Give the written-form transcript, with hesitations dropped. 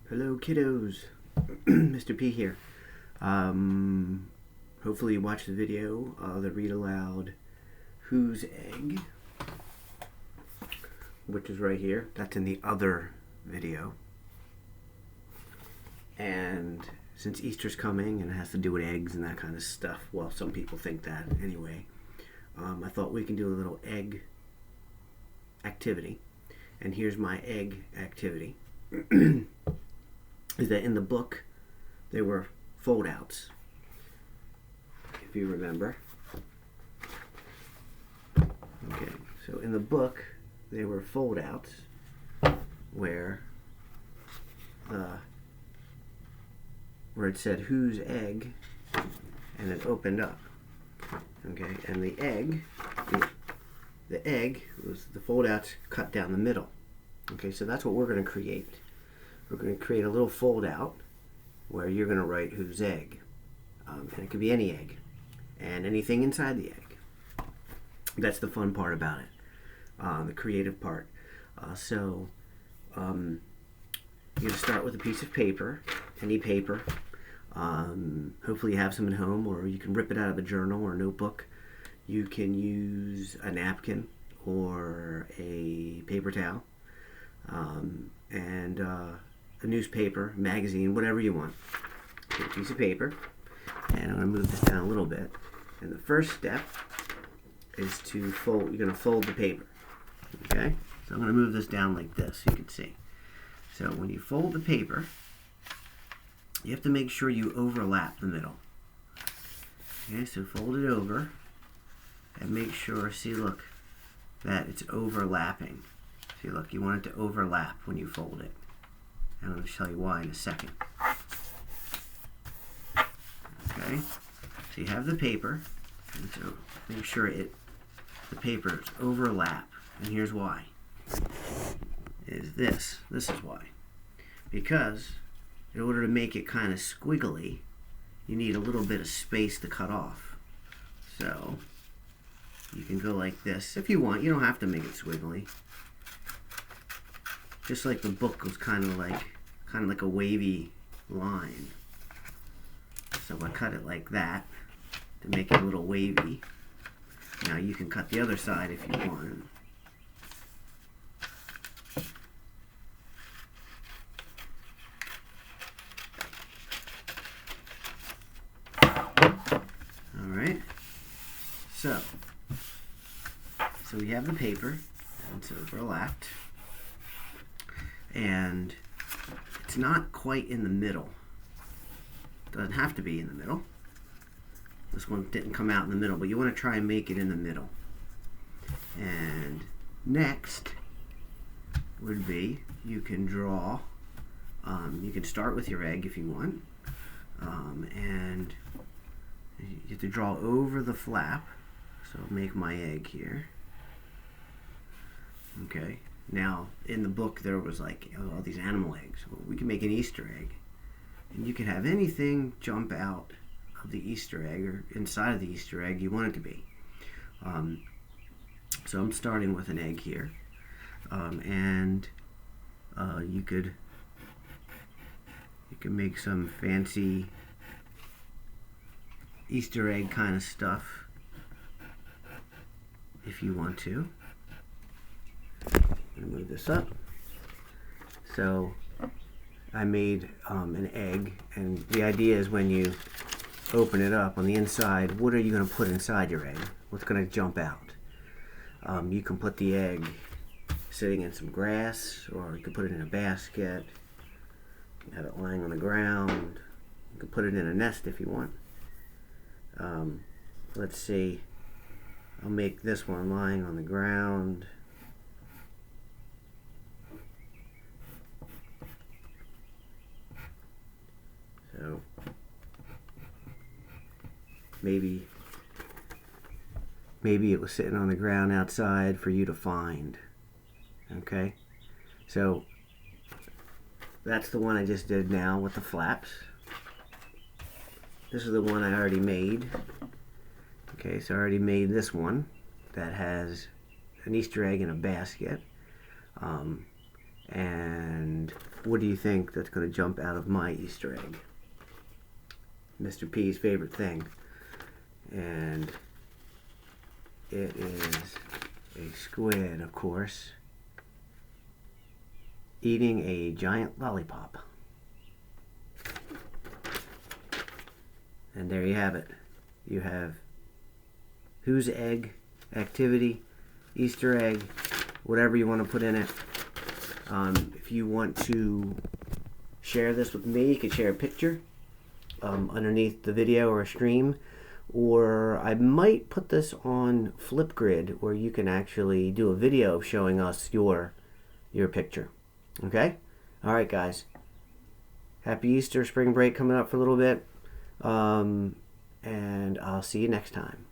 Hello kiddos, Mr. P here. Hopefully you watched the video, the read aloud Whose Egg, which is right here. That's in the other video. And since Easter's coming and it has to do with eggs and that kind of stuff, well, some people think that anyway, I thought we can do a little egg activity. And here's my egg activity. Is that in the book there were fold-outs, if you remember. Okay, so in the book there were fold-outs where it said whose egg, and it opened up. Okay, and the egg was the fold-outs cut down the middle. Okay, so that's what we're going to create. We're going to create a little fold out where you're going to write whose egg. And it could be any egg and anything inside the egg. That's the fun part about it, the creative part. You're going to start with a piece of paper, any paper. Hopefully you have some at home, or you can rip it out of a journal or a notebook. You can use a napkin or a paper towel, and a newspaper, magazine, whatever you want. Take a piece of paper, and I'm going to move this down a little bit. And the first step is to fold. You're going to fold the paper. Okay? So I'm going to move this down like this so you can see. So when you fold the paper, you have to make sure you overlap the middle. Okay, so fold it over and make sure, see, look, that it's overlapping. See, look, you want it to overlap when you fold it. I'm going to tell you why in a second. Okay, so you have the paper, and so make sure the papers overlap. And here's why. This is why. Because in order to make it kind of squiggly, you need a little bit of space to cut off. So you can go like this if you want. You don't have to make it squiggly. Just like the book was kind of like a wavy line. So I cut it like that to make it a little wavy. Now you can cut the other side if you want. Alright. So we have the paper, and it's overlapped. And it's not quite in the middle. Doesn't have to be in the middle. This one didn't come out in the middle, but you want to try and make it in the middle. And next would be, you can draw, you can start with your egg if you want, and you have to draw over the flap. So I'll make my egg here. Okay. Now, in the book, there was like all these animal eggs. Well, we can make an Easter egg. And you can have anything jump out of the Easter egg or inside of the Easter egg you want it to be. So I'm starting with an egg here. You could make some fancy Easter egg kind of stuff if you want to. Move this up. So I made an egg, and the idea is when you open it up on the inside, what are you going to put inside your egg? What's going to jump out? You can put the egg sitting in some grass, or you can put it in a basket. You have it lying on the ground. You can put it in a nest if you want. Let's see. I'll make this one lying on the ground. So maybe it was sitting on the ground outside for you to find. Okay, so that's the one I just did now with the flaps. This is the one I already made. Okay, so I already made this one that has an Easter egg in a basket. And what do you think that's going to jump out of my Easter egg? Mr. P's favorite thing. And it is a squid, of course, eating a giant lollipop. And there you have it. You have whose egg, activity, Easter egg, whatever you want to put in it. If you want to share this with me, you can share a picture underneath the video or a stream. Or I might put this on Flipgrid where you can actually do a video showing us your picture. Okay? Alright guys. Happy Easter, spring break coming up for a little bit. And I'll see you next time.